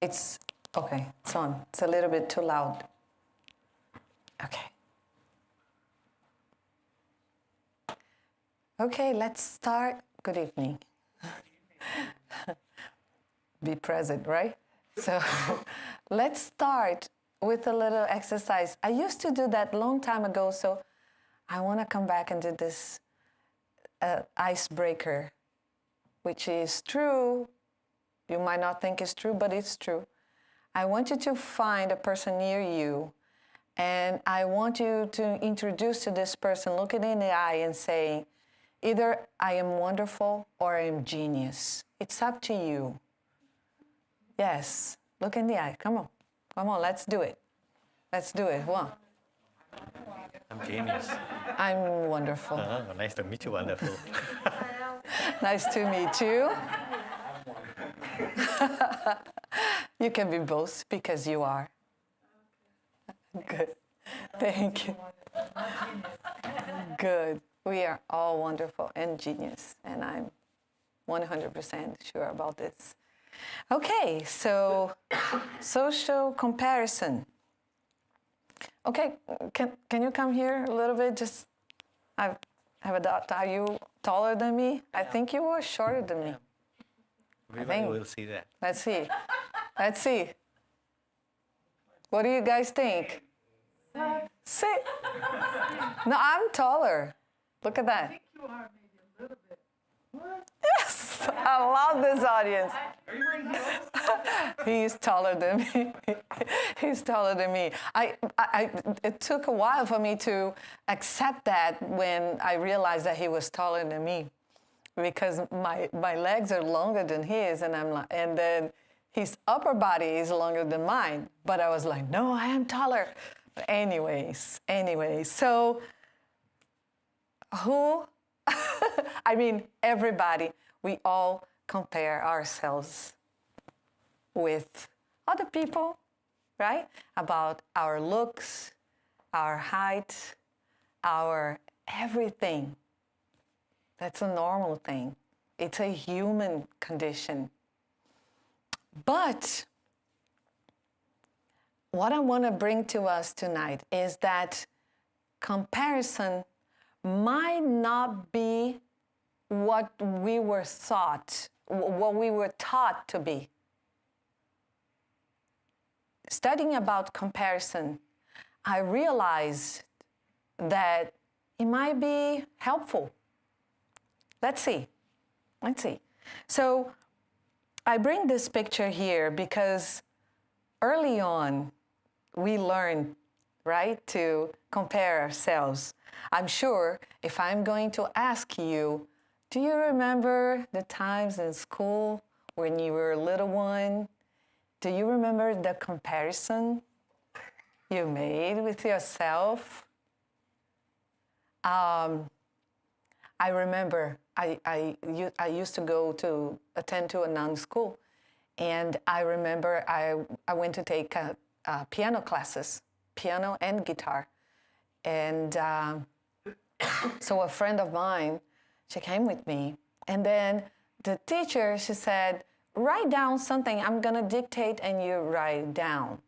It's, okay, it's on. It's a little bit too loud. Okay. Okay, let's start. Good evening. Be present, right? So let's start with a little exercise. I used to do that long time ago, so I want to come back and do this icebreaker, which is true. You might not think it's true, but it's true. I want you to find a person near you, and I want you to introduce to this person, look it in the eye and say, either I am wonderful or I am genius. It's up to you. Yes, look in the eye. Come on. Come on, let's do it. Let's do it. One. I'm genius. I'm wonderful. Nice to meet you, wonderful. Nice to meet you. You can be both because you are. Good. Thank you. Good. We are all wonderful and genius, and I'm 100% sure about this. Okay, so social comparison. Okay, can you come here a little bit? Just, I have a doubt. Are you taller than me? I think you are shorter than me. We will see that. Let's see. Let's see. What do you guys think? See? No, I'm taller. Look at that. I think you are maybe a little bit. What? Yes, I love this audience. Are you wearing heels? He's taller than me. He's taller than me. It took a while for me to accept that when I realized that he was taller than me, because my legs are longer than his, and I'm like, and then his upper body is longer than mine. But I was like, no, I am taller. But anyways, so who? I mean, everybody. We all compare ourselves with other people, right? About our looks, our height, our everything. That's a normal thing. It's a human condition. But what I want to bring to us tonight is that comparison might not be what we were taught to be. Studying about comparison, I realized that it might be helpful. Let's see. So I bring this picture here because early on we learned, right, to compare ourselves. I'm sure if I'm going to ask you, do you remember the times in school when you were a little one? Do you remember the comparison you made with yourself? I remember I used to go to attend to a non-school, and I remember I went to take piano classes, piano and guitar. And so a friend of mine, she came with me, and then the teacher, she said, write down something. I'm going to dictate and you write down.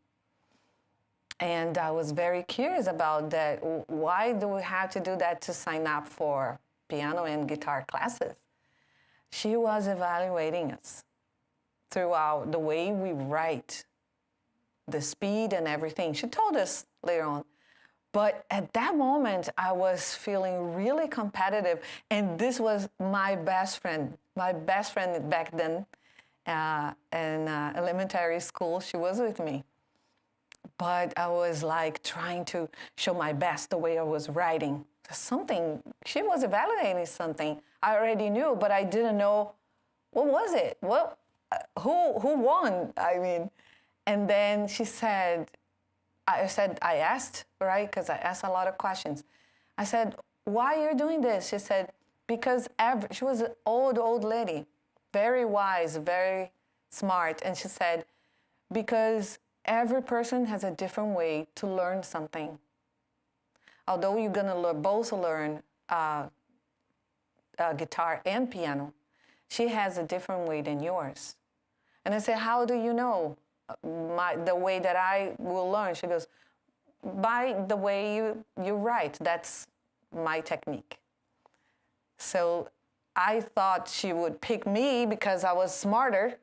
And I was very curious about that. Why do we have to do that to sign up for piano and guitar classes? She was evaluating us throughout the way we write, the speed and everything. She told us later on. But at that moment, I was feeling really competitive. And this was my best friend back then in elementary school. She was with me. But I was like trying to show my best the way I was writing. Something, she was evaluating something I already knew, but I didn't know what was it? Who won? I mean, and then she said, I asked, right? Because I asked a lot of questions. I said, why are you doing this? She said, because she was an old lady, very wise, very smart. And she said, because every person has a different way to learn something. Although you're going to both learn guitar and piano, she has a different way than yours. And I said, how do you know? the way that I will learn. She goes, by the way you write, that's my technique. So I thought she would pick me because I was smarter,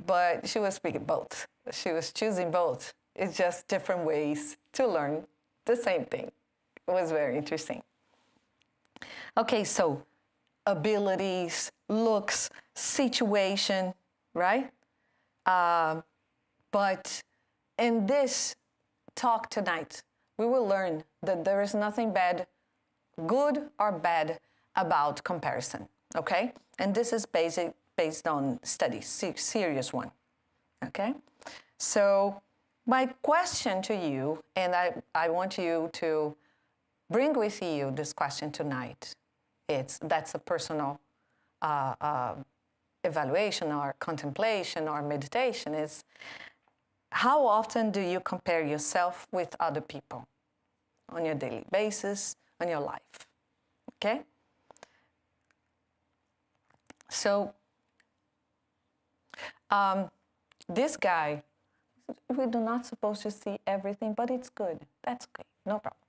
but she was picking both. She was choosing both. It's just different ways to learn the same thing. It was very interesting. Okay, so abilities, looks, situation, right? But in this talk tonight, we will learn that there is nothing bad, good or bad about comparison, okay? And this is based on studies, serious one, okay? So my question to you, and I want you to bring with you this question tonight. That's a personal evaluation or contemplation or meditation, is how often do you compare yourself with other people on your daily basis, on your life, okay? So this guy, we're not supposed to see everything, but it's good. That's okay, no problem.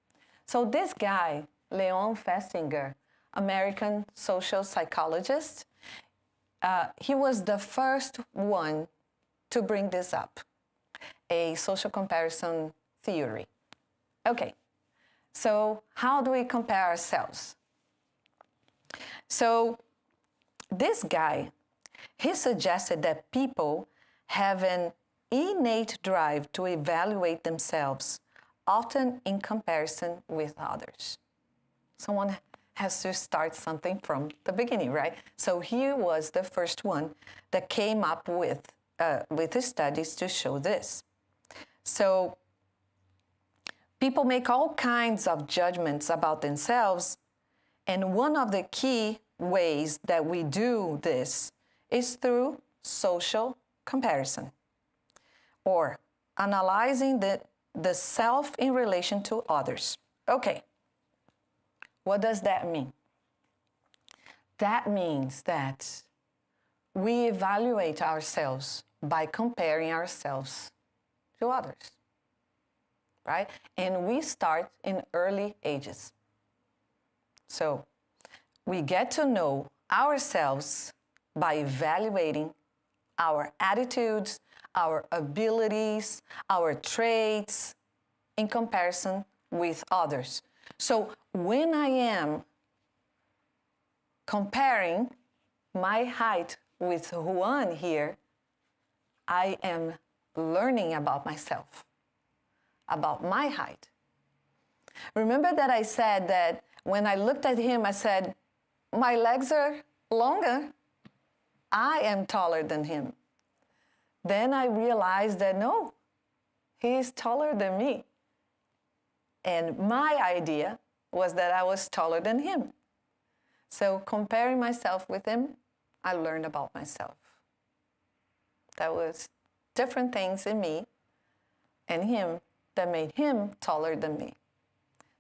So this guy, Leon Fessinger, American social psychologist, he was the first one to bring this up, a social comparison theory. Okay, so how do we compare ourselves? So this guy, he suggested that people have an innate drive to evaluate themselves, often in comparison with others. Someone has to start something from the beginning, right? So he was the first one that came up with the studies to show this. So people make all kinds of judgments about themselves, and one of the key ways that we do this is through social comparison, or analyzing the self in relation to others. Okay, what does that mean? That means that we evaluate ourselves by comparing ourselves to others, right? And we start in early ages. So we get to know ourselves by evaluating our attitudes, our abilities, our traits in comparison with others. So when I am comparing my height with Juan here, I am learning about myself, about my height. Remember that I said that when I looked at him, I said, my legs are longer. I am taller than him. Then I realized that no, he's taller than me. And my idea was that I was taller than him. So comparing myself with him, I learned about myself. That was different things in me and him that made him taller than me.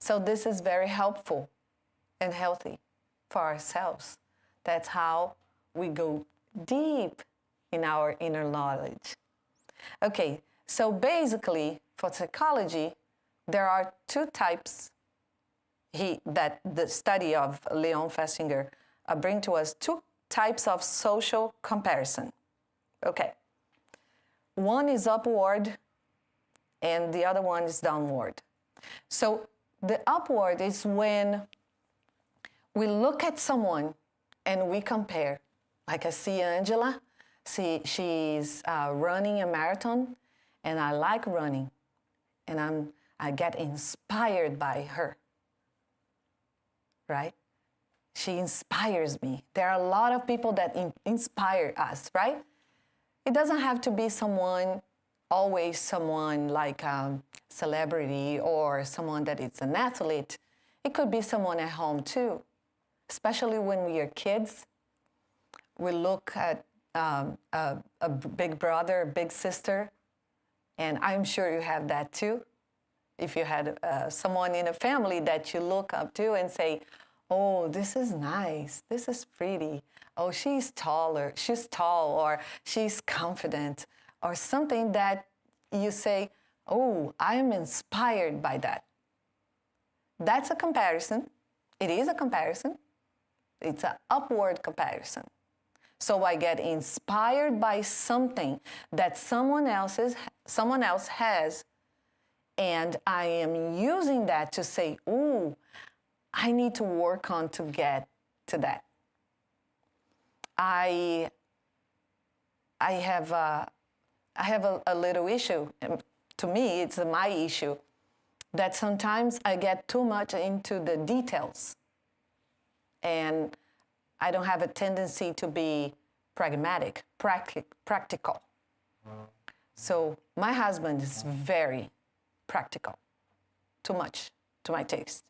So this is very helpful and healthy for ourselves. That's how we go deep in our inner knowledge. Okay, so basically for psychology, there are two types that the study of Leon Fessinger bring to us, two types of social comparison. Okay, one is upward and the other one is downward. So the upward is when we look at someone and we compare. Like I see Angela, she's running a marathon, and I like running, and I get inspired by her, right? She inspires me. There are a lot of people that inspire us, right? It doesn't have to be always someone like a celebrity or someone that is an athlete. It could be someone at home too, especially when we are kids. We look at a big brother, a big sister, and I'm sure you have that too. If you had someone in a family that you look up to and say, oh, this is nice, this is pretty, oh, she's tall, or she's confident, or something that you say, oh, I am inspired by that. That's a comparison. It is a comparison. It's an upward comparison. So I get inspired by something that someone else has, and I am using that to say, ooh, I need to work on to get to that. I have a little issue. To me, it's my issue that sometimes I get too much into the details, and I don't have a tendency to be pragmatic, practical. So my husband is very practical, too much to my taste.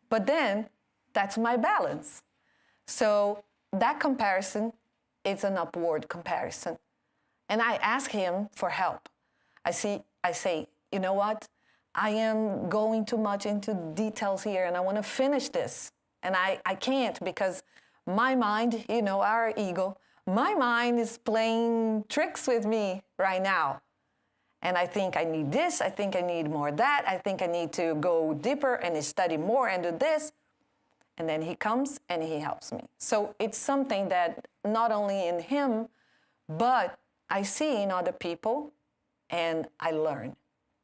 But then that's my balance. So that comparison is an upward comparison. And I ask him for help. I say, you know what? I am going too much into details here, and I want to finish this. And I can't, because my mind, our ego, my mind is playing tricks with me right now. And I think I need this, I think I need more of that, I think I need to go deeper and study more and do this. And then he comes and he helps me. So it's something that not only in him, but I see in other people, and I learn.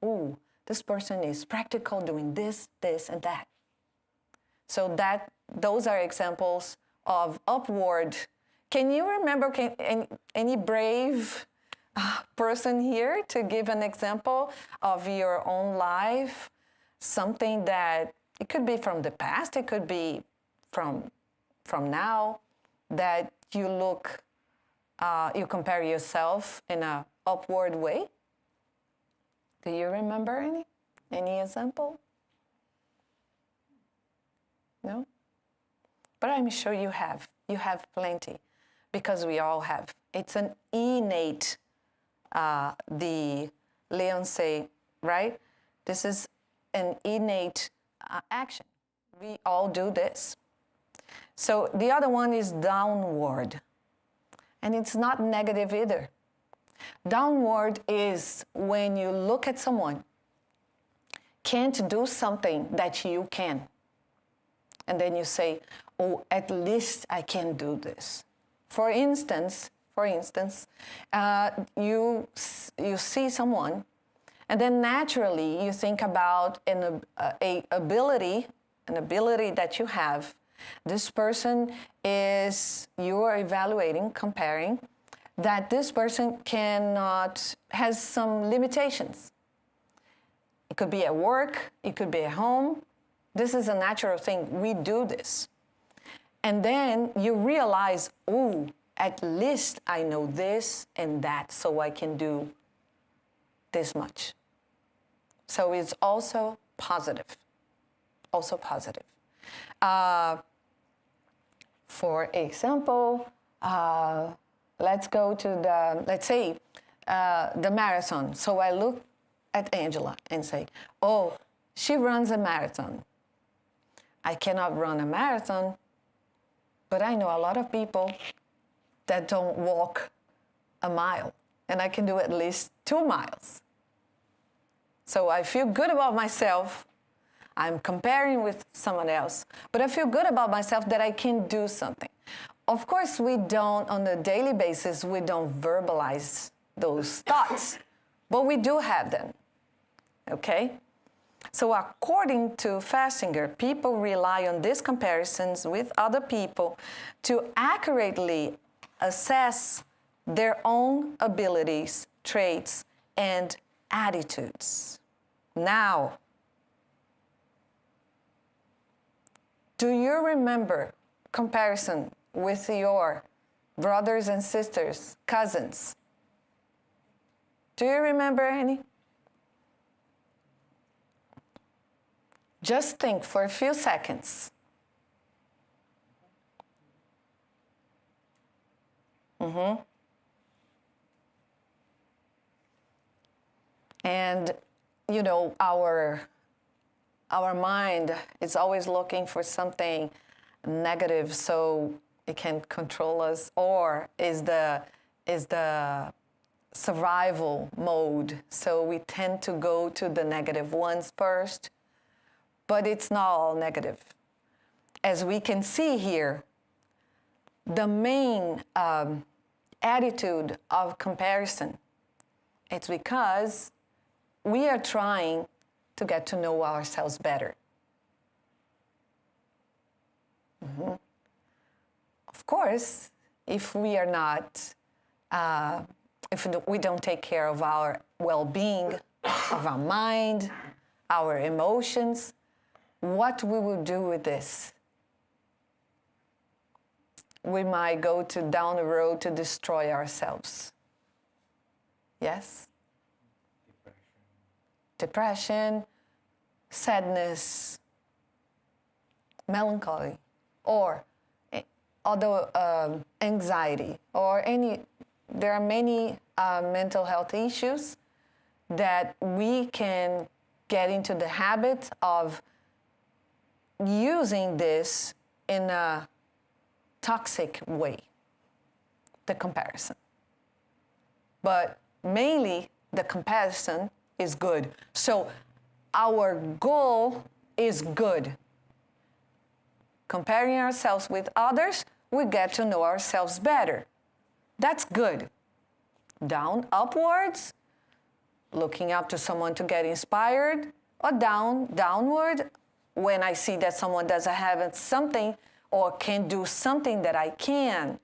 Ooh, this person is practical, doing this, this, and that. So those are examples of upward. Can you remember any brave person here to give an example of your own life? Something that, it could be from the past, it could be from now, that you look, you compare yourself in an upward way? Do you remember any example? No? But I'm sure you have. You have plenty, because we all have. It's an innate, the Leon say, right? This is an innate action. We all do this. So the other one is downward. And it's not negative either. Downward is when you look at someone, can't do something that you can. And then you say, oh, at least I can do this. For instance, you see someone, and then naturally you think about an ability that you have. This person is, you are evaluating, comparing, that this person has some limitations. It could be at work, it could be at home. This is a natural thing. We do this. And then you realize, oh, at least I know this and that, so I can do this much. So it's also positive. Also positive. For example, let's go to let's say the marathon. So I look at Angela and say, oh, she runs a marathon. I cannot run a marathon, but I know a lot of people that don't walk a mile, and I can do at least 2 miles. So I feel good about myself. I'm comparing with someone else, but I feel good about myself that I can do something. Of course, we don't, on a daily basis, we don't verbalize those thoughts, but we do have them, okay? So according to Fessinger, people rely on these comparisons with other people to accurately assess their own abilities, traits, and attitudes. Now, do you remember comparison with your brothers and sisters, cousins? Do you remember any? Just think for a few seconds. And, you know, our mind is always looking for something negative so it can control us, or is the survival mode. So we tend to go to the negative ones first, but it's not all negative. As we can see here, the main attitude of comparison, it's because we are trying to get to know ourselves better. Mm-hmm. Of course, if we are not, if we don't take care of our well-being, of our mind, our emotions, what we will do with this? We might go down the road to destroy ourselves. Yes? Depression, sadness, melancholy, or other anxiety, or there are many mental health issues that we can get into the habit of using this in a toxic way, the comparison. But mainly, the comparison is good. So our goal is good. Comparing ourselves with others, we get to know ourselves better. That's good. Down, upwards, looking up to someone to get inspired, or downward, when I see that someone doesn't have something or can do something that I can.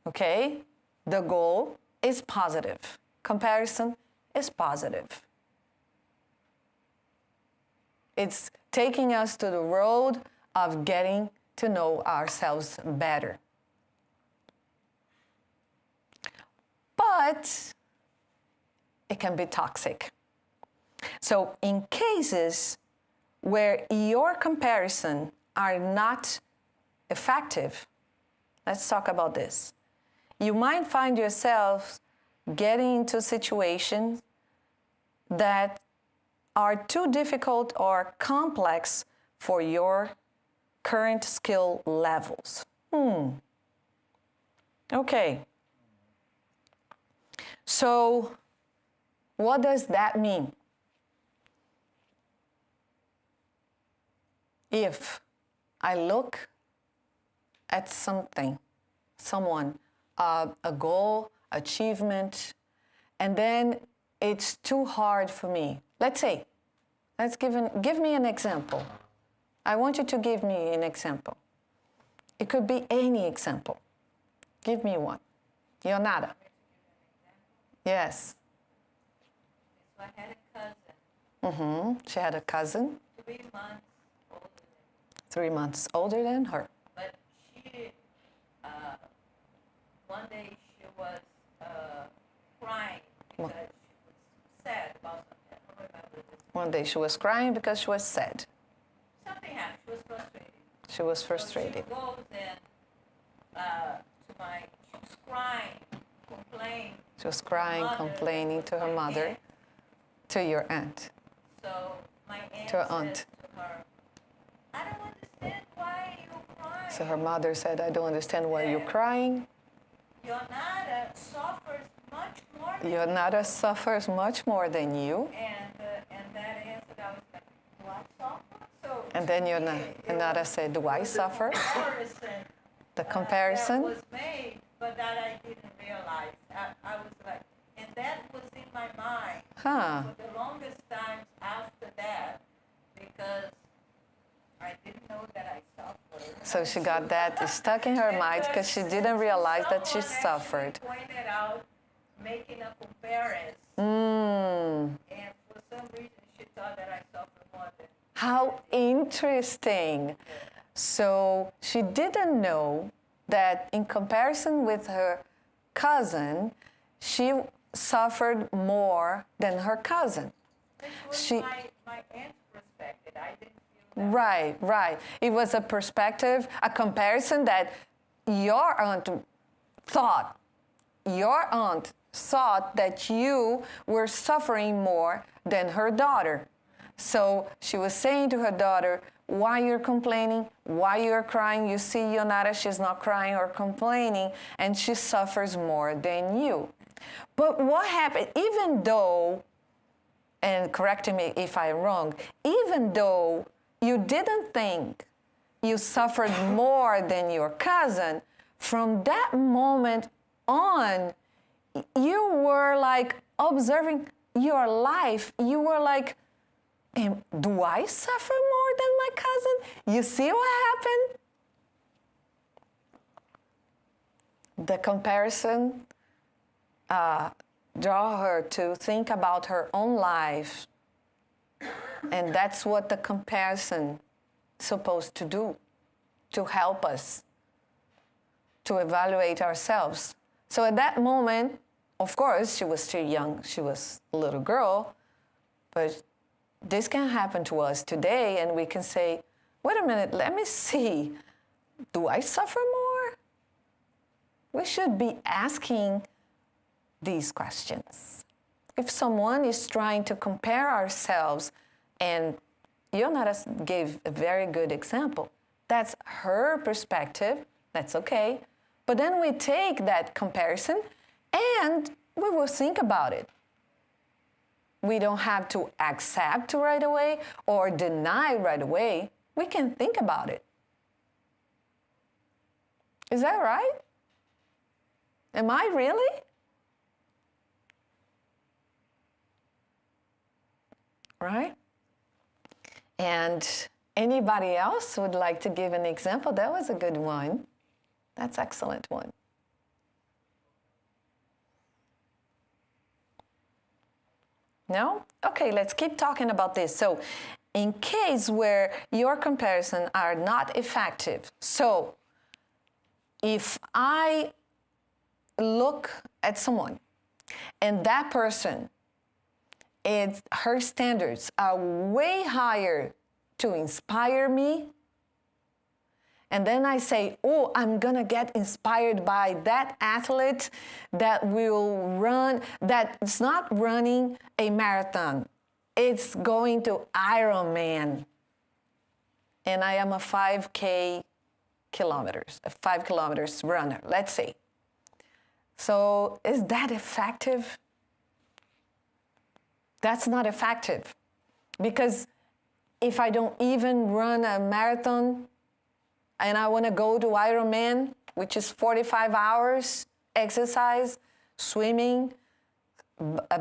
Okay? The goal is positive. Comparison is positive. It's taking us to the road of getting to know ourselves better. But it can be toxic. So in cases where your comparison are not effective, let's talk about this. You might find yourself getting into situations that are too difficult or complex for your current skill levels. Okay. So what does that mean? If I look at someone, a goal, achievement, and then it's too hard for me. Let's say, give me an example. I want you to give me an example. It could be any example. Give me one. Leonardo. Yes. So I had a cousin. She had a cousin. 3 months. 3 months older than her. But she, one day she was crying because she was sad about something. I don't remember this. One day she was crying because she was sad. Something happened. She was frustrated. She was frustrated. So she goes and she was crying, complaining. She was crying, complaining to her mother, aunt. to your aunt. So my aunt To her said aunt. to her, I don't understand why you're crying. So her mother said, I don't understand why you're crying. Leonardo suffers much more than Leonardo suffers much more than you. And that answer, I was like, do I suffer? So And then to me, Leonardo said, do I suffer? The comparison. that was made, but that I didn't realize. I was like, and that was in my mind Huh. for the longest time after that, because I didn't know that I suffered. So she got that stuck in her mind because she didn't realize that she Someone suffered. actually pointed out, making a comparison, Mm. and for some reason she thought that I suffered more than. How interesting. So she didn't know that in comparison with her cousin, she suffered more than her cousin. Which was She- my aunt's perspective. I didn't feel that. Right. It was a perspective, a comparison that your aunt thought. Your aunt thought that you were suffering more than her daughter. So she was saying to her daughter, why you're complaining, why you're crying. You see Yonara, she's not crying or complaining, and she suffers more than you. But what happened, even though, and correct me if I'm wrong, even though you didn't think you suffered more than your cousin, from that moment on, you were like observing your life. You were like, do I suffer more than my cousin? You see what happened? The comparison draw her to think about her own life. And that's what the comparison is supposed to do, to help us to evaluate ourselves. So at that moment, of course, she was still young. She was a little girl. But this can happen to us today, and we can say, wait a minute, let me see. Do I suffer more? We should be asking these questions. If someone is trying to compare ourselves, and Yonara gave a very good example, that's her perspective, that's okay. But then we take that comparison and we will think about it. We don't have to accept right away or deny right away. We can think about it. Is that right? Am I really? Right? And anybody else would like to give an example? That was a good one. That's an excellent one. No? Okay, let's keep talking about this. So, in case where your comparisons are not effective, so if I look at someone and that person, her standards are way higher to inspire me, and then I say, oh, I'm going to get inspired by that athlete that will run, that's not running a marathon. It's going to Ironman. And I am a 5 kilometers runner, let's say. So is that effective? That's not effective. Because if I don't even run a marathon, and I want to go to Ironman, which is 45 hours exercise, swimming,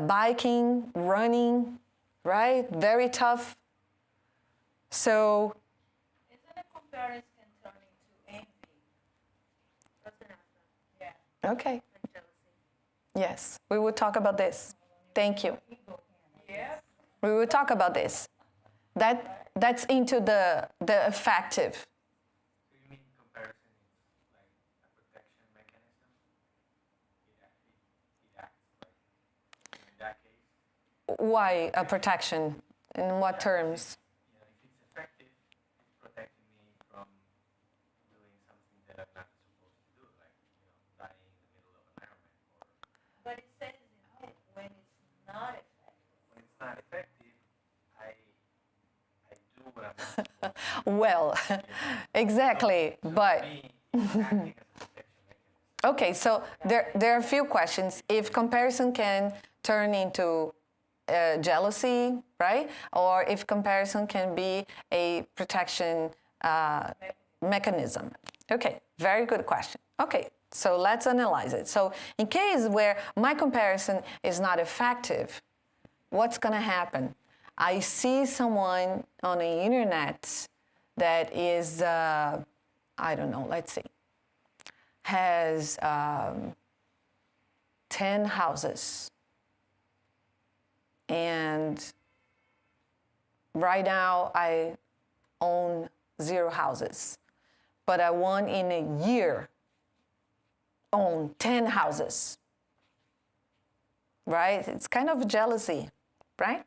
biking, running, right? Very tough. So, Isn't a comparison turn into envy? That's an answer. Yeah. okay. And jealousy. Yes, we will talk about this. Thank you. Yeah. We will talk about this. That's into the effective. Why a protection? In what terms? If it's effective, it's protecting me from doing something that I'm not supposed to do, like dying in the middle of an Ironman. But it says in it, when it's not effective. When it's not effective, I do what I'm not supposed to do. Well, exactly, but. Me, acting as a protection mechanism. Okay, so there are a few questions. If comparison can turn into jealousy, right? Or if comparison can be a protection mechanism. Okay, very good question. Okay, so let's analyze it. So in case where my comparison is not effective, what's going to happen? I see someone on the internet that is, I don't know, let's see, has 10 houses. And right now, I own 0 houses. But I want in a year own 10 houses. Right? It's kind of jealousy, right?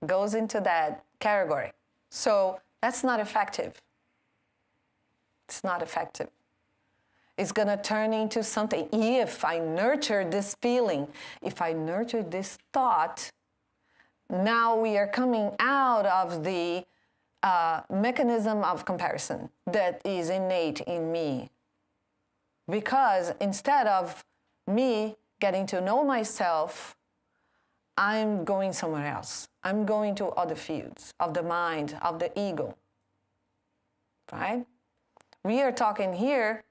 Goes into that category. So that's not effective. It's not effective. It's going to turn into something. If I nurture this feeling, if I nurture this thought, now we are coming out of the mechanism of comparison that is innate in me. Because instead of me getting to know myself, I'm going somewhere else. I'm going to other fields of the mind, of the ego, right? We are talking here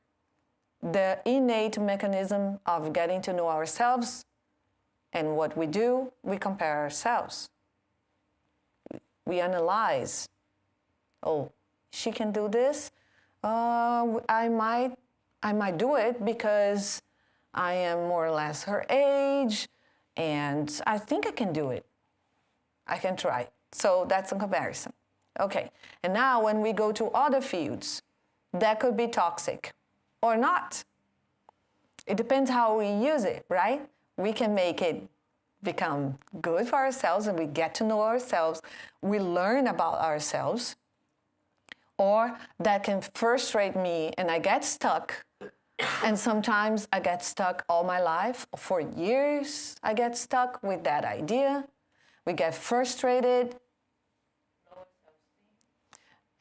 the innate mechanism of getting to know ourselves, and what we do, we compare ourselves. We analyze. Oh, she can do this. I might do it because I am more or less her age, and I think I can do it. I can try. So that's a comparison. Okay, and now when we go to other fields, that could be toxic or not. It depends how we use it, right? We can make it become good for ourselves and we get to know ourselves. We learn about ourselves. Or that can frustrate me and I get stuck. And sometimes I get stuck all my life. For years, I get stuck with that idea. We get frustrated.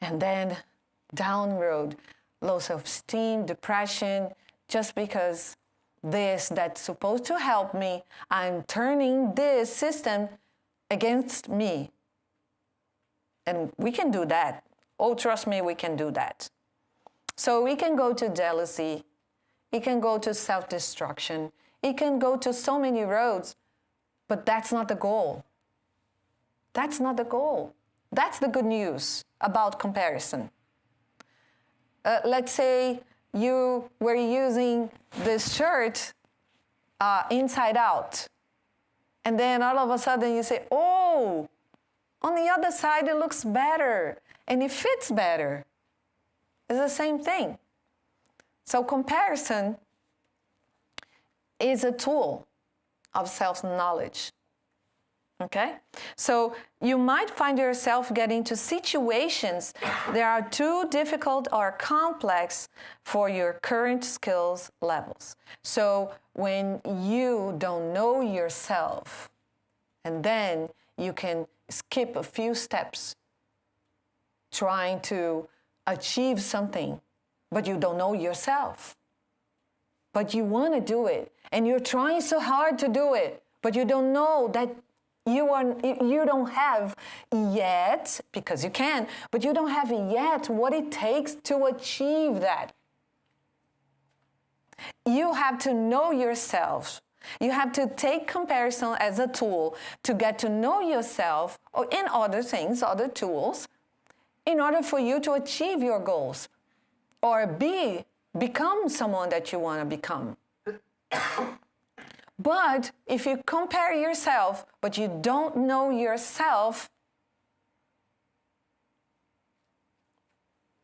And then down the road, low self-esteem, depression, just because this that's supposed to help me, I'm turning this system against me. And we can do that. Oh, trust me, we can do that. So we can go to jealousy. It can go to self-destruction. It can go to so many roads, but that's not the goal. That's not the goal. That's the good news about comparison. Let's say you were using this shirt inside out, and then all of a sudden you say, oh, on the other side it looks better, and it fits better. It's the same thing. So comparison is a tool of self-knowledge. Okay? So you might find yourself getting to situations that are too difficult or complex for your current skills levels. So when you don't know yourself, and then you can skip a few steps trying to achieve something, but you don't know yourself. But you want to do it, and you're trying so hard to do it, but you don't know that you don't have yet, because you can, but you don't have yet what it takes to achieve that. You have to know yourself. You have to take comparison as a tool to get to know yourself, or in other things, other tools, in order for you to achieve your goals or become someone that you want to become. But if you compare yourself, but you don't know yourself,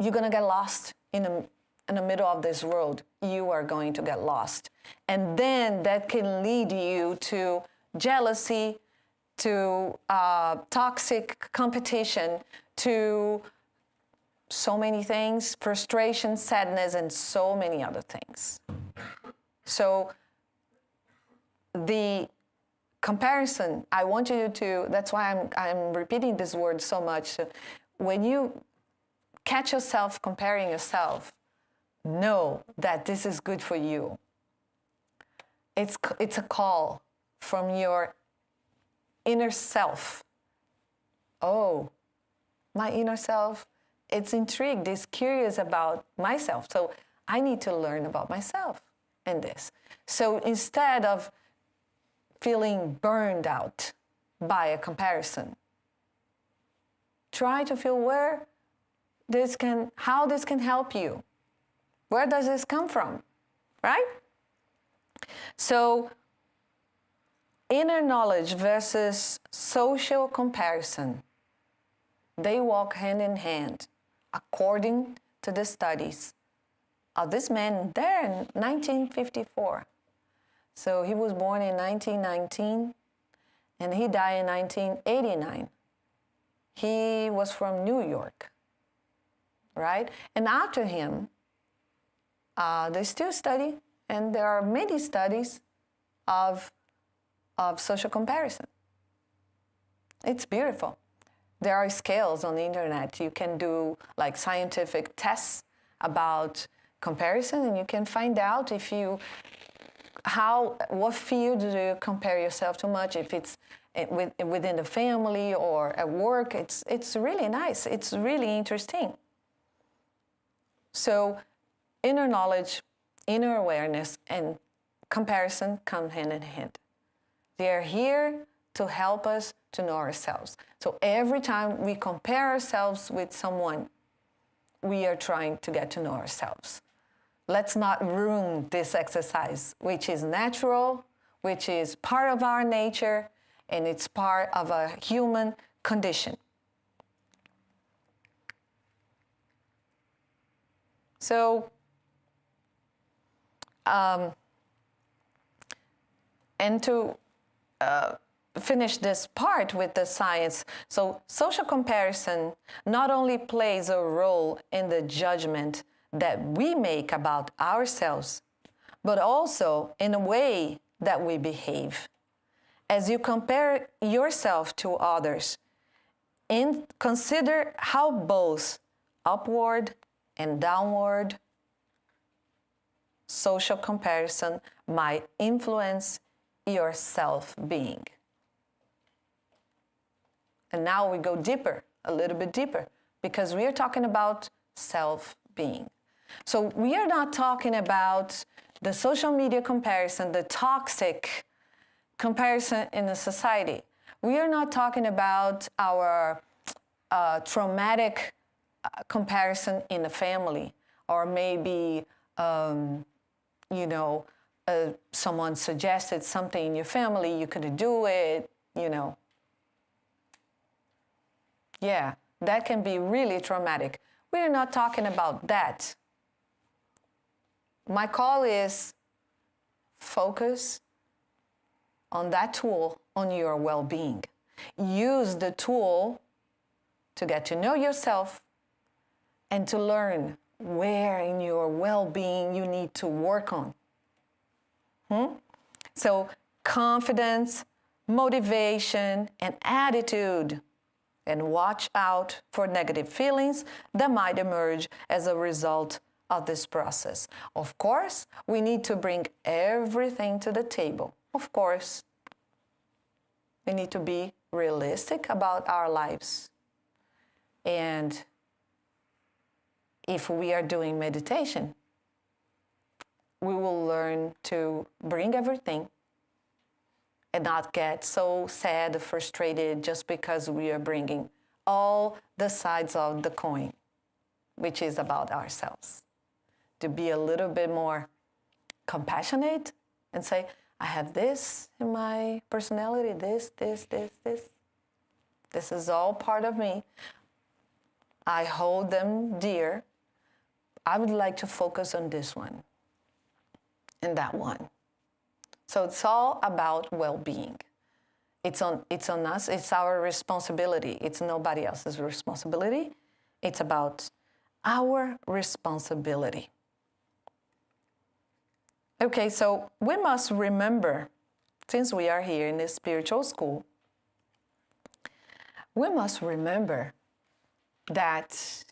you're going to get lost in the middle of this road. You are going to get lost. And then that can lead you to jealousy, to toxic competition, to so many things, frustration, sadness, and so many other things. So the comparison, I want you to, that's why I'm repeating this word so much. When you catch yourself comparing yourself, know that this is good for you. It's a call from your inner self. Oh, my inner self, it's intrigued, it's curious about myself. So I need to learn about myself in this. So instead of feeling burned out by a comparison, try to feel how this can help you. Where does this come from, right? So inner knowledge versus social comparison, they walk hand in hand, according to the studies of this man there in 1954. So he was born in 1919, and he died in 1989. He was from New York, right? And after him, they still study, and there are many studies of social comparison. It's beautiful. there are scales on the internet. You can do like scientific tests about comparison, and you can find out if you, what field do you compare yourself to much, if it's within the family or at work. It's really nice. It's really interesting. So inner knowledge, inner awareness, and comparison come hand in hand. They are here to help us to know ourselves. So every time we compare ourselves with someone, we are trying to get to know ourselves. Let's not ruin this exercise, which is natural, which is part of our nature, and it's part of a human condition. So, and to finish this part with the science, so social comparison not only plays a role in the judgment that we make about ourselves, but also in the way that we behave. As you compare yourself to others, consider how both upward and downward social comparison might influence your self-being. And now we go deeper, a little bit deeper, because we are talking about self-being. So we are not talking about the social media comparison, the toxic comparison in the society. We are not talking about our traumatic comparison in the family, or maybe, someone suggested something in your family, you couldn't do it, Yeah, that can be really traumatic. We are not talking about that. My call is focus on that tool, on your well-being. Use the tool to get to know yourself and to learn where in your well-being you need to work on. So confidence, motivation, and attitude. And watch out for negative feelings that might emerge as a result of this process. Of course, we need to bring everything to the table. Of course, we need to be realistic about our lives. And if we are doing meditation, we will learn to bring everything and not get so sad, frustrated just because we are bringing all the sides of the coin, which is about ourselves. To be a little bit more compassionate and say, I have this in my personality, this. This is all part of me. I hold them dear. I would like to focus on this one and that one. So it's all about well-being. It's on us. It's our responsibility. It's nobody else's responsibility. It's about our responsibility. Okay, so we must remember, since we are here in this spiritual school, we must remember that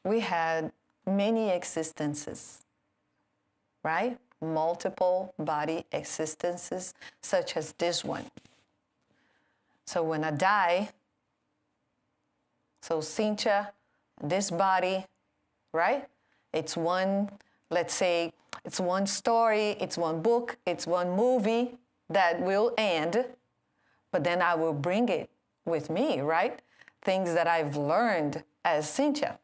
we had many existences, right? Multiple body existences, such as this one. So when I die, so Cynthia, this body, right? It's one, let's say, it's one story, it's one book, it's one movie that will end, but then I will bring it with me, right? Things that I've learned as Cynthia.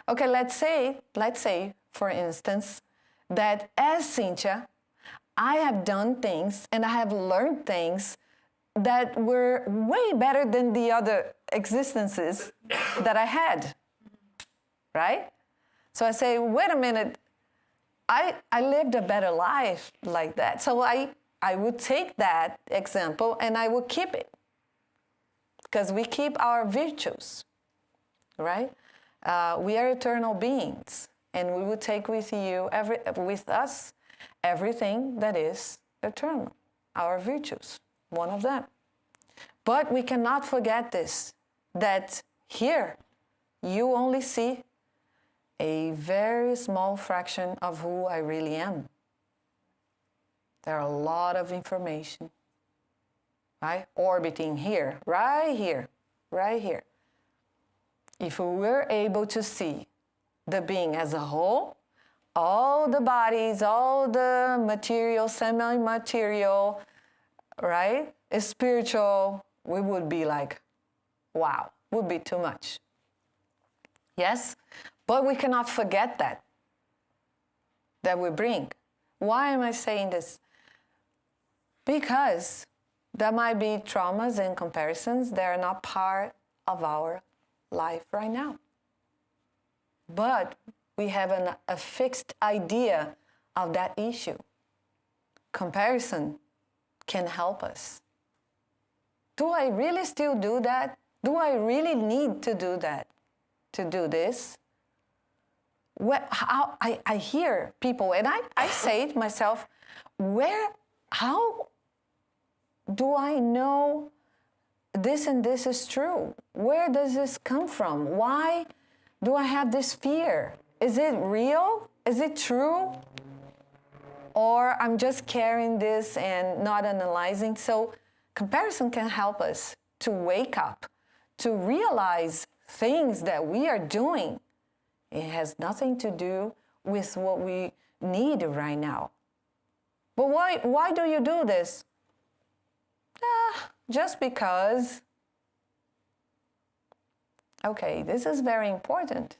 Okay, let's say, for instance, that as Cynthia, I have done things and I have learned things that were way better than the other existences that I had, right? So I say, wait a minute, I lived a better life like that. So I would take that example and I would keep it, because we keep our virtues, right? We are eternal beings. And we will take with us everything that is eternal, our virtues, one of them. But we cannot forget this, that here you only see a very small fraction of who I really am. There are a lot of information, right? Orbiting here, right here, right here. If we were able to see the being as a whole, all the bodies, all the material, semi-material, right? Spiritual, we would be like, wow, would be too much. Yes? But we cannot forget that we bring. Why am I saying this? Because there might be traumas and comparisons that are not part of our life right now. But we have a fixed idea of that issue. Comparison can help us. Do I really still do that? Do I really need to do that, to do this? How I hear people, and I say to myself, how do I know this and this is true? Where does this come from? Why do I have this fear? Is it real? Is it true? Or I'm just carrying this and not analyzing. So comparison can help us to wake up, to realize things that we are doing. It has nothing to do with what we need right now. But why do you do this? Just because. Okay, this is very important.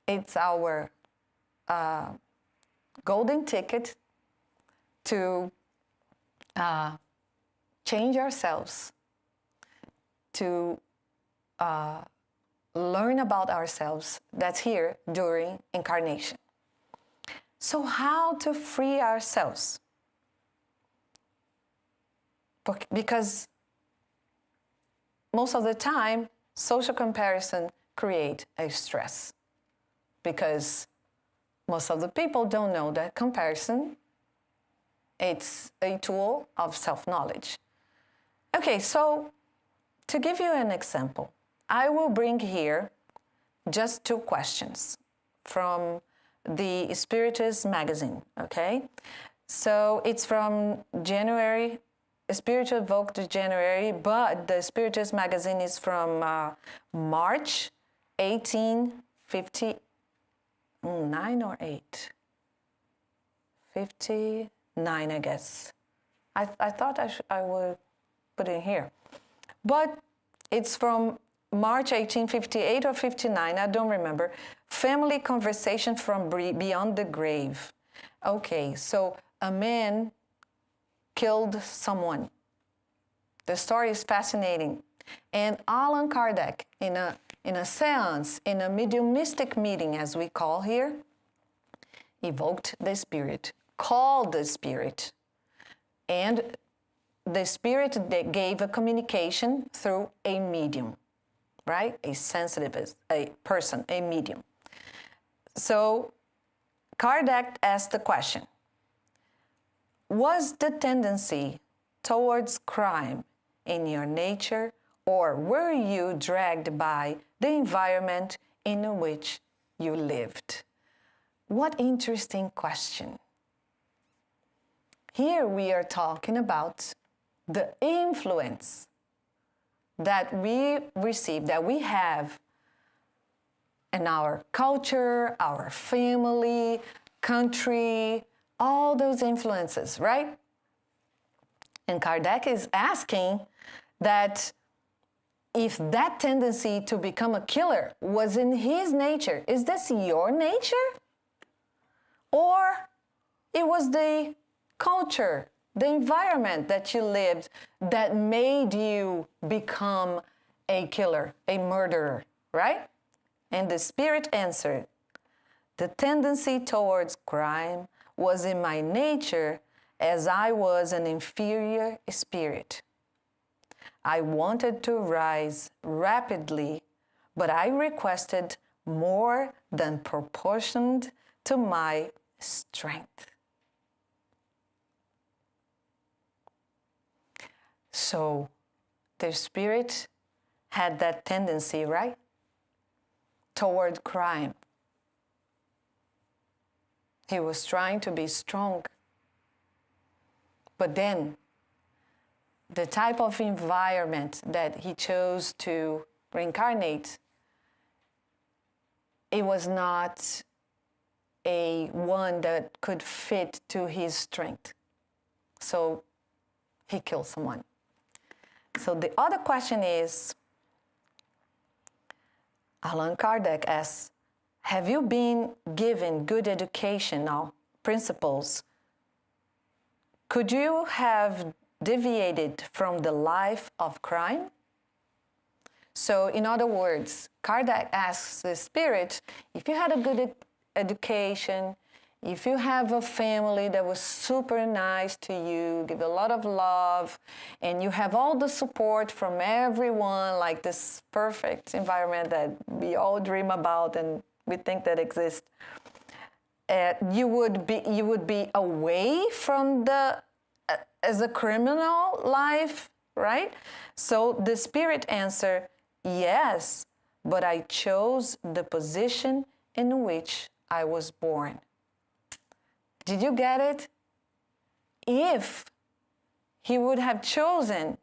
It's our golden ticket to change ourselves, to learn about ourselves. That's here during incarnation. So how to free ourselves? Because most of the time, social comparison creates a stress. Because most of the people don't know that comparison, it's a tool of self-knowledge. Okay, so to give you an example, I will bring here just 2 questions from the Spiritist magazine, okay? So it's from January, Spirit evoked January, but the Spiritist magazine is from March 1859 or 8? 59, I guess. I thought I would put it here. But it's from March 1858 or 59, I don't remember. Family Conversation from Beyond the Grave. Okay, so a man killed someone. The story is fascinating. And Allan Kardec, in a seance, in a mediumistic meeting, as we call here, evoked the spirit, called the spirit. And the spirit gave a communication through a medium, right? A sensitive, a person, a medium. So Kardec asked the question, was the tendency towards crime in your nature, or were you dragged by the environment in which you lived? What interesting question. Here we are talking about the influence that we receive, that we have in our culture, our family, country, all those influences, right? And Kardec is asking that if that tendency to become a killer was in his nature, is this your nature? Or it was the culture, the environment that you lived that made you become a killer, a murderer, right? And the spirit answered, the tendency towards crime was in my nature as I was an inferior spirit. I wanted to rise rapidly, but I requested more than proportioned to my strength. So the spirit had that tendency, right? Toward crime. He was trying to be strong. But then, the type of environment that he chose to reincarnate, it was not a one that could fit to his strength. So he killed someone. So the other question is, Allan Kardec asks, have you been given good educational principles? Could you have deviated from the life of crime? So in other words, Kardec asks the spirit, if you had a good education, if you have a family that was super nice to you, give a lot of love, and you have all the support from everyone, like this perfect environment that we all dream about and we think that exists, you would be away from the as a criminal life, right? So the spirit answered, yes, but I chose the position in which I was born. Did you get it? If he would have chosen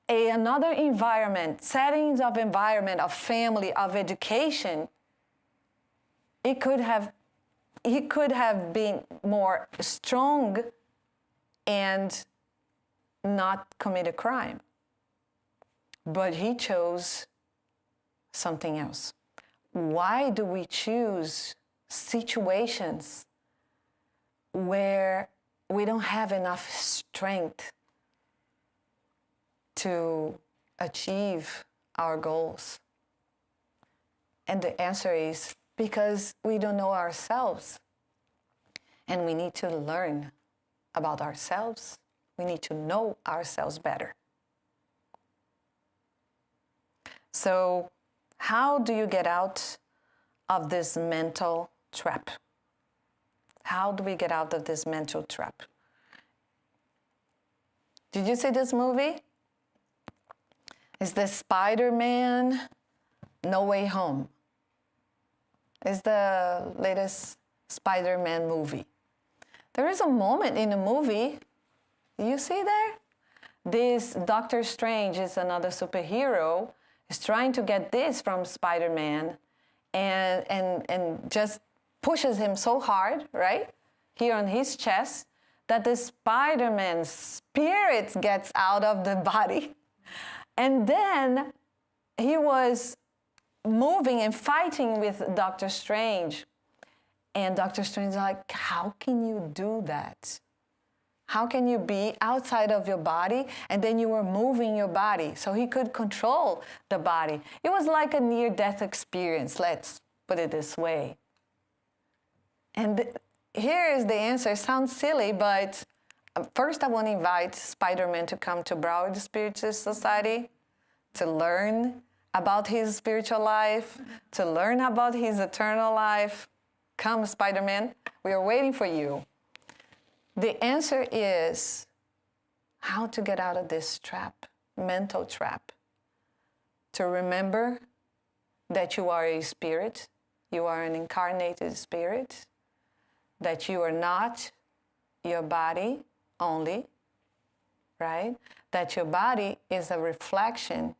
another environment, settings of environment, of family, of education, he could have been more strong and not commit a crime. But he chose something else. Why do we choose situations where we don't have enough strength to achieve our goals? And the answer is because we don't know ourselves. And we need to learn about ourselves. We need to know ourselves better. So, how do you get out of this mental trap? How do we get out of this mental trap? Did you see this movie? It's the Spider-Man No Way Home. It's the latest Spider-Man movie. There is a moment in the movie, you see there? This Doctor Strange is another superhero, is trying to get this from Spider-Man and just pushes him so hard, right? Here on his chest, that the Spider-Man spirit gets out of the body. And then he was moving and fighting with Doctor Strange. And Doctor Strange is like, how can you do that? How can you be outside of your body and then you were moving your body? So he could control the body. It was like a near-death experience, let's put it this way. And here is the answer. It sounds silly, but first I want to invite Spider-Man to come to Broward Spiritist Society to learn about his spiritual life, to learn about his eternal life. Come, Spider-Man, we are waiting for you. The answer is how to get out of this trap, mental trap. To remember that you are a spirit, you are an incarnated spirit, that you are not your body only, right? That your body is a reflection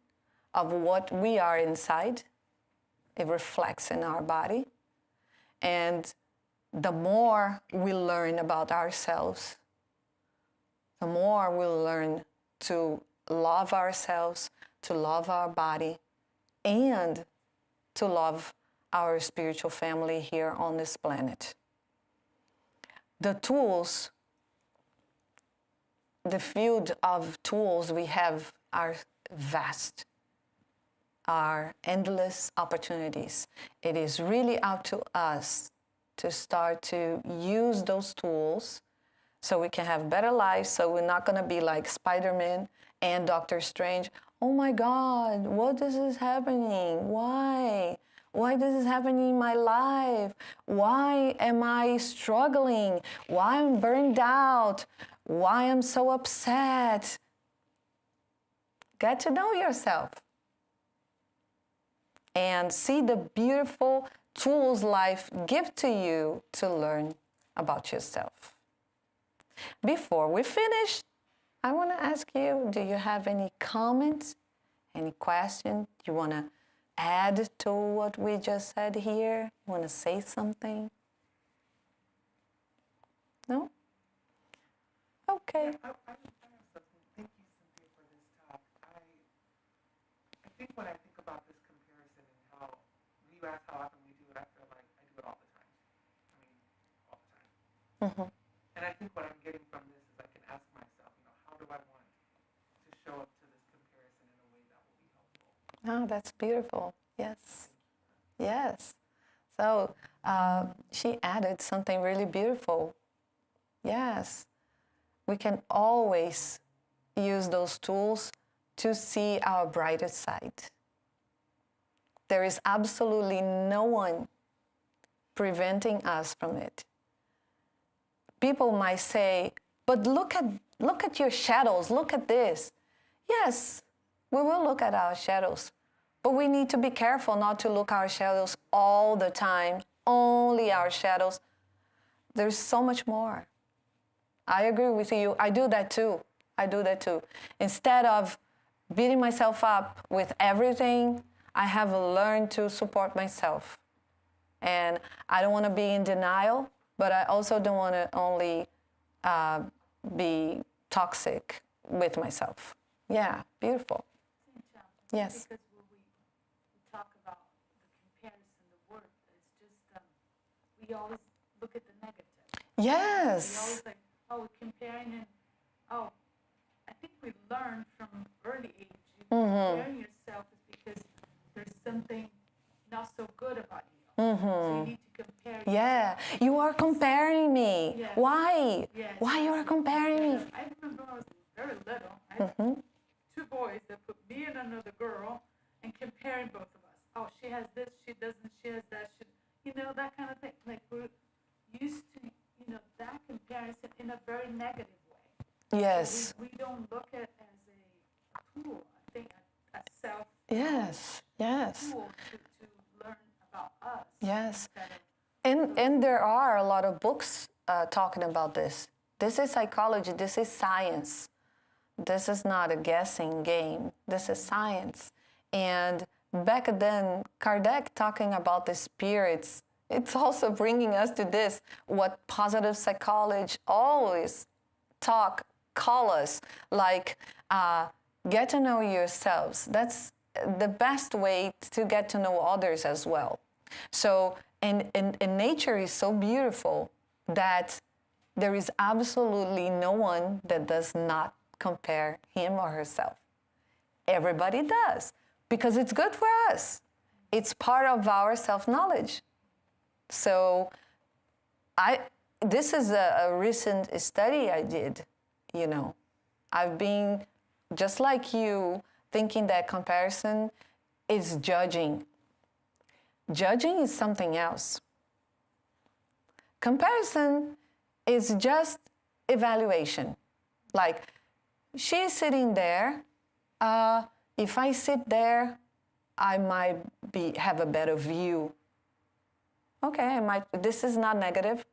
of what we are inside. It reflects in our body. And the more we learn about ourselves, the more we'll learn to love ourselves, to love our body, and to love our spiritual family here on this planet. The tools, the field of tools we have are vast, are endless opportunities. It is really up to us to start to use those tools so we can have better lives, so we're not going to be like Spider-Man and Doctor Strange. Oh my God, what is this happening? Why? Why does this happen in my life? Why am I struggling? Why I'm burned out? Why I'm so upset? Get to know yourself. And see the beautiful tools life gives to you to learn about yourself. Before we finish, I want to ask you, do you have any comments, any questions you want to add to what we just said here? You want to say something? No? Okay. I have something. Thank you, Cynthia, for this talk. I think when I think about this comparison and how, when you ask how often we do it, I feel like I do it all the time. I mean, all the time. Mm-hmm. And I think what I'm getting from this is I can ask myself, how do I want to show up to this comparison in a way that will be helpful? Oh, that's beautiful. Yes. Yes. So she added something really beautiful. Yes. We can always use those tools to see our brighter side. There is absolutely no one preventing us from it. People might say, but look at your shadows, look at this. Yes, we will look at our shadows, but we need to be careful not to look at our shadows all the time, only our shadows. There's so much more. I agree with you. I do that too. Instead of beating myself up with everything, I have learned to support myself. And I don't want to be in denial, but I also don't want to only be toxic with myself. Yeah, beautiful. Yes. Because when we talk about the comparison, the word, it's just, we always look at the negative. Yes. We always like, oh, comparing and, oh, I think we learn from early age, comparing yourself is because there's something not so good about you. So you need to compare yourself. Yeah, you are comparing me. Yes. Why? Yes. Why you are comparing me? I remember when I was very little, I had two boys that put me and another girl and comparing both of us. Oh, she has this, she doesn't, she has that, that kind of thing. Like we're used to, that comparison in a very negative way. Yes. So we don't look at it as a tool, I think, a self Yes. Yes. tool to learn about us. Yes. Instead of, And there are a lot of books talking about this. This is psychology. This is science. This is not a guessing game. This is science. And back then, Kardec talking about the spirits, it's also bringing us to this, what positive psychology always call us, like get to know yourselves. That's the best way to get to know others as well. So, and nature is so beautiful that there is absolutely no one that does not compare him or herself. Everybody does, because it's good for us. It's part of our self-knowledge. So this is a recent study I did, I've been, just like you, thinking that comparison is judging. Judging is something else. Comparison is just evaluation. Like, she's sitting there. If I sit there, I might have a better view. Okay, this is not negative,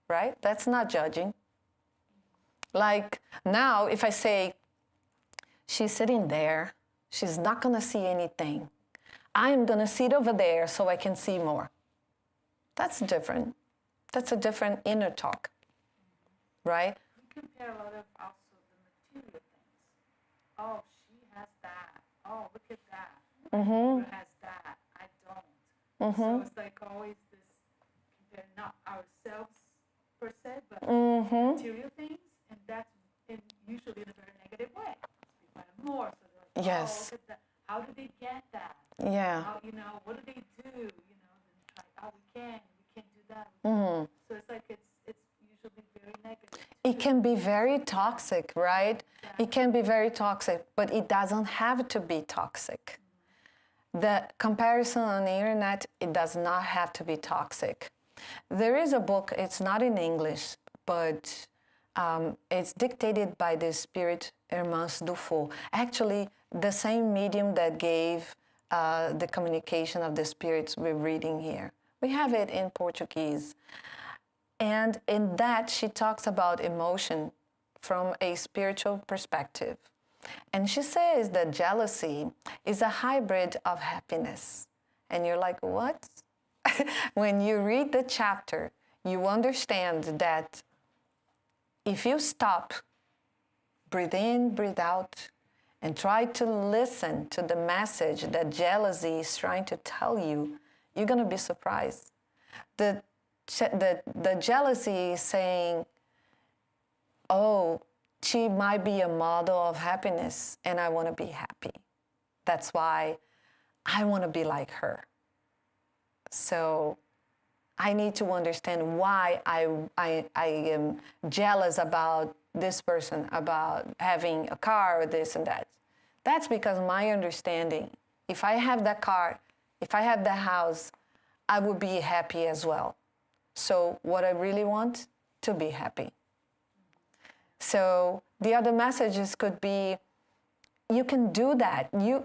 right? That's not judging. Like now, if I say, she's sitting there, she's not gonna see anything. I'm gonna sit over there so I can see more. That's different. That's a different inner talk, right? we compare a lot of also the material things. Oh, she has that. Oh, look at that. Who has that? I don't. So it's like always this compare not ourselves per se, but material things, and that's usually in a very negative way. We want more, so they're like, Yes. oh, look at that. How do they get that? Yeah. How, what do they do? Then like, oh, we can't do that. So it's like it's usually very negative. It can be very toxic, right? It can be very toxic, but it doesn't have to be toxic. The comparison on the internet, it does not have to be toxic. There is a book, it's not in English, but It's dictated by the spirit Irmãs do Fogo. Actually, the same medium that gave the communication of the spirits we're reading here. We have it in Portuguese. And in that, she talks about emotion from a spiritual perspective. And she says that jealousy is a hybrid of happiness. And you're like, what? When you read the chapter, you understand that if you stop, breathe in, breathe out, and try to listen to the message that jealousy is trying to tell you, you're going to be surprised. The jealousy is saying, oh, she might be a model of happiness, and I want to be happy. That's why I want to be like her. So I need to understand why I am jealous about this person, about having a car or this and that. That's because my understanding, if I have that car, if I have that house, I would be happy as well. So what I really want, to be happy. So the other messages could be, you can do that. You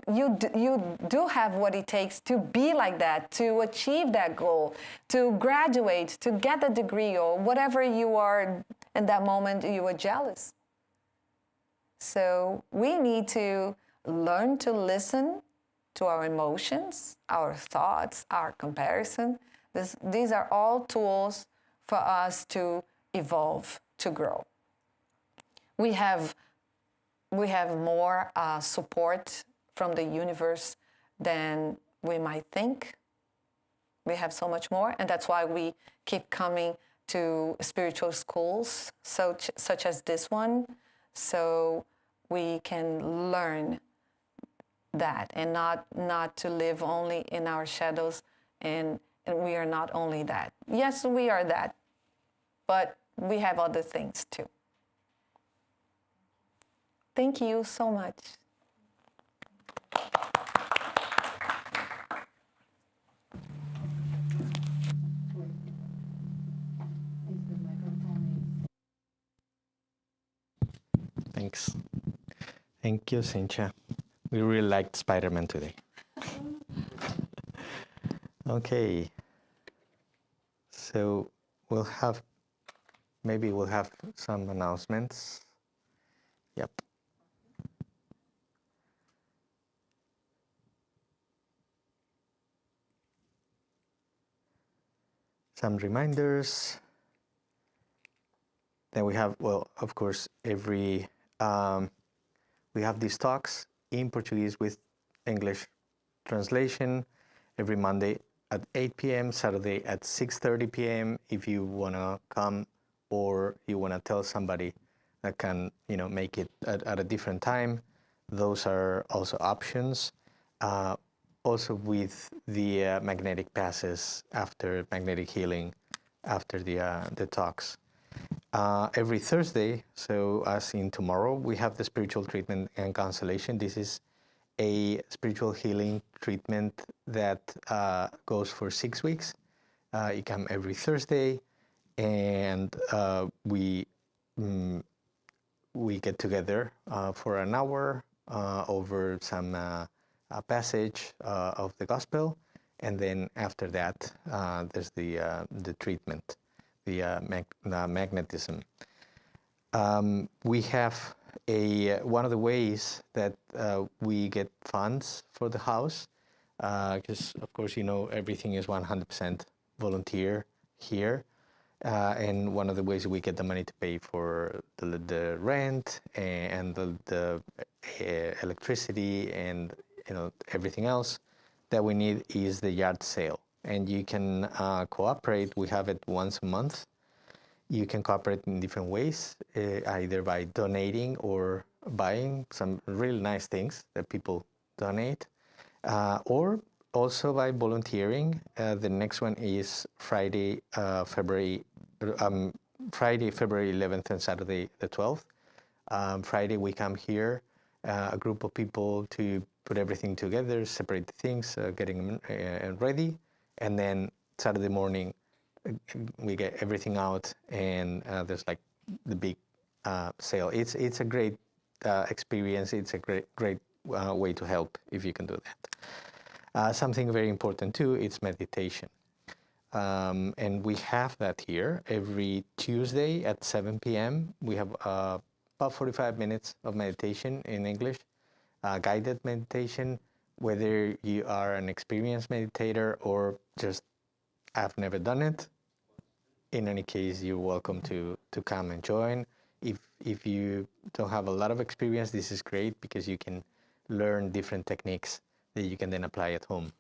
do have what it takes to be like that, to achieve that goal, to graduate, to get a degree, or whatever you are in that moment you are jealous. So we need to learn to listen to our emotions, our thoughts, our comparison. These are all tools for us to evolve, to grow. We have more support from the universe than we might think. We have so much more, and that's why we keep coming to spiritual schools, such as this one, so we can learn that and not to live only in our shadows, and we are not only that. Yes, we are that, but we have other things too. Thank you so much. Thanks. Thank you, Cynthia. We really liked Spider-Man today. Okay. So we'll have some announcements. Yep. Some reminders. Then we have, well, of course, we have these talks in Portuguese with English translation every Monday at 8 p.m., Saturday at 6:30 p.m. If you want to come or you want to tell somebody that can, make it at a different time, those are also options. Also with the magnetic passes after magnetic healing, after the talks. Every Thursday, so as in tomorrow, we have the spiritual treatment and constellation. This is a spiritual healing treatment that goes for 6 weeks. You come every Thursday, and we get together for an hour over some passage of the gospel, and then after that, there's the treatment, the magnetism. We have one of the ways that we get funds for the house, because of course everything is 100% volunteer here, and one of the ways we get the money to pay for the rent and the electricity and everything else that we need is the yard sale. And you can cooperate. We have it once a month. You can cooperate in different ways, either by donating or buying some really nice things that people donate, or also by volunteering. The next one is Friday, February 11th and Saturday the 12th. Friday we come here, a group of people to put everything together, separate the things, getting them ready, and then Saturday morning we get everything out, and there's like the big sail. It's a great experience. It's a great way to help if you can do that. Something very important too is meditation. And we have that here every Tuesday at 7 p.m. We have about 45 minutes of meditation in English, guided meditation, whether you are an experienced meditator or just have never done it. In any case, you're welcome to come and join. If you don't have a lot of experience, this is great because you can learn different techniques that you can then apply at home.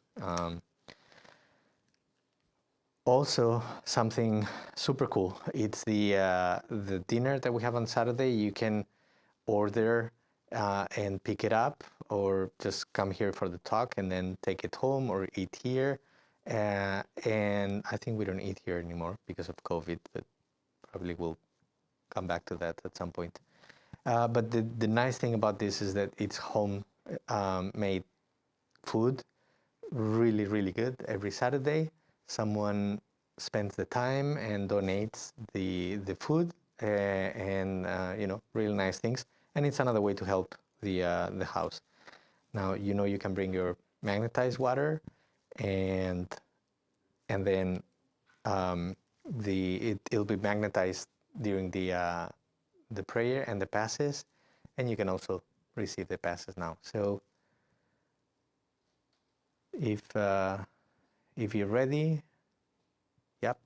Also, something super cool. It's the dinner that we have on Saturday. You can order and pick it up, or just come here for the talk and then take it home or eat here. And I think we don't eat here anymore because of COVID, but probably we'll come back to that at some point. But the nice thing about this is that it's home made food, really, really good. Every Saturday, someone spends the time and donates the food and really nice things. And it's another way to help the house. Now you can bring your magnetized water, and then it'll be magnetized during the prayer and the passes, and you can also receive the passes now. So if you're ready, yep,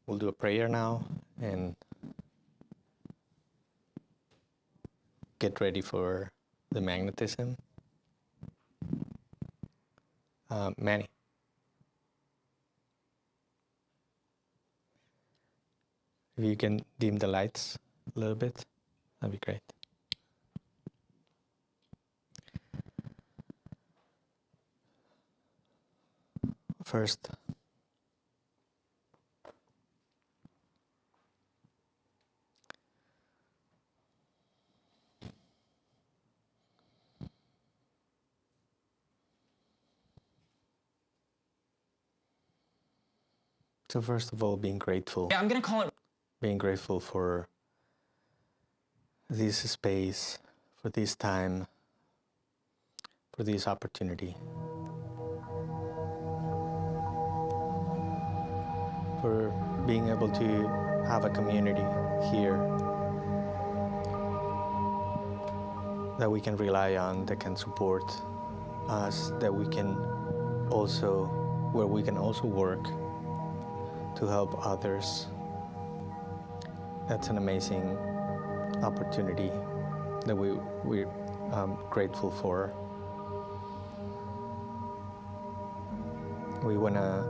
we'll do a prayer now and get ready for the magnetism. Manny. If you can dim the lights a little bit, that'd be great. First, first of all, being grateful. Yeah, I'm gonna call it. Being grateful for this space, for this time, for this opportunity, for being able to have a community here that we can rely on, that can support us, that we can also, where we can also work to help others. That's an amazing opportunity that we're grateful for. We want to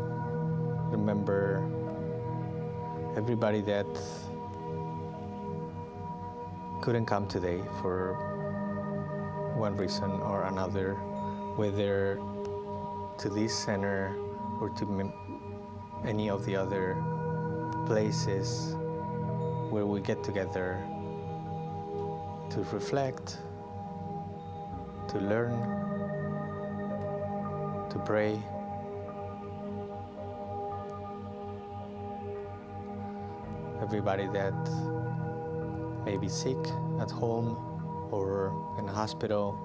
remember everybody that couldn't come today for one reason or another, whether to this center or to any of the other places where we get together to reflect, to learn, to pray. Everybody that may be sick at home or in a hospital,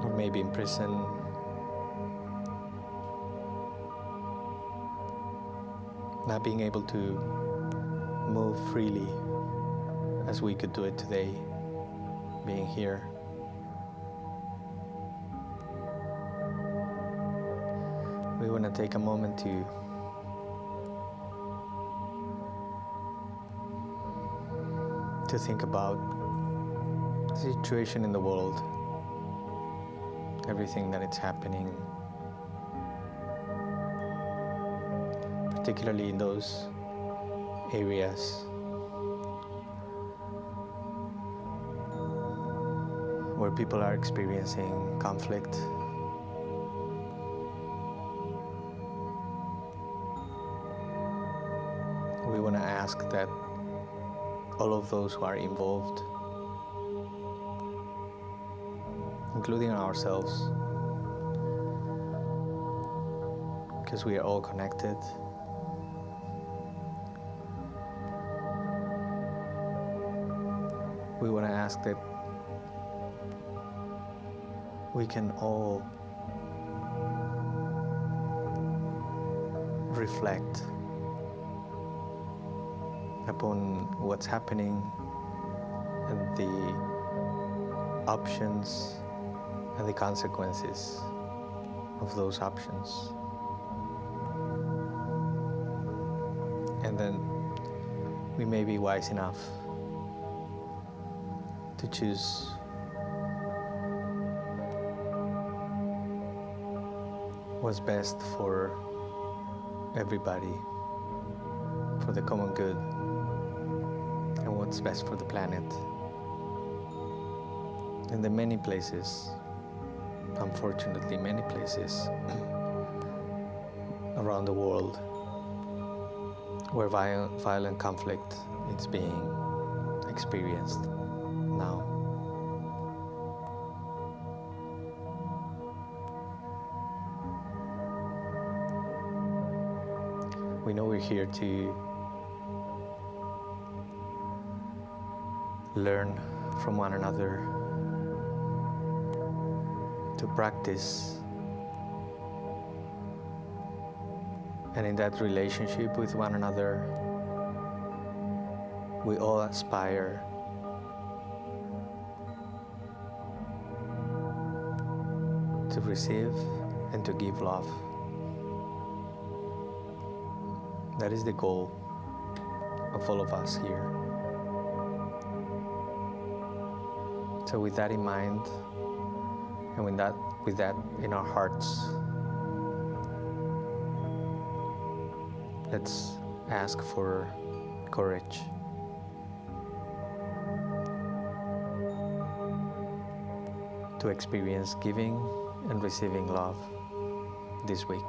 or maybe in prison. Not being able to move freely as we could do it today, being here. We want to take a moment to think about the situation in the world, everything that is happening, particularly in those areas where people are experiencing conflict. We want to ask that all of those who are involved, including ourselves, because we are all connected. We want to ask that we can all reflect upon what's happening and the options and the consequences of those options. And then we may be wise enough to choose what's best for everybody, for the common good, and what's best for the planet. And there are many places, unfortunately many places around the world where violent conflict is being experienced now. We know we're here to learn from one another, to practice, and in that relationship with one another, we all aspire to receive and to give love. That is the goal of all of us here. So with that in mind, and with that in our hearts, let's ask for courage. To experience giving and receiving love this week.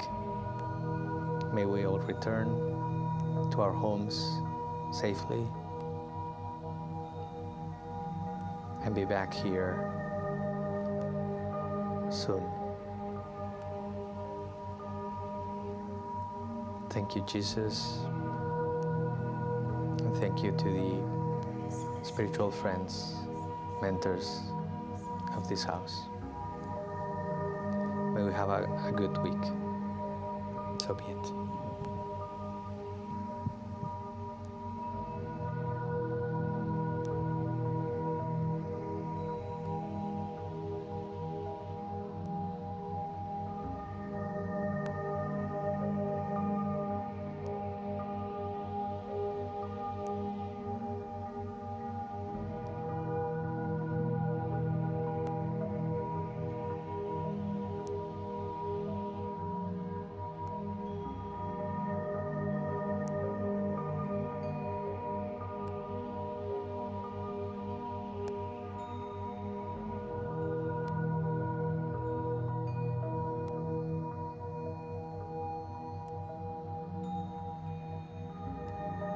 May we all return to our homes safely and be back here soon. Thank you, Jesus, and thank you to the spiritual friends, mentors of this house. May we have a good week. So be it.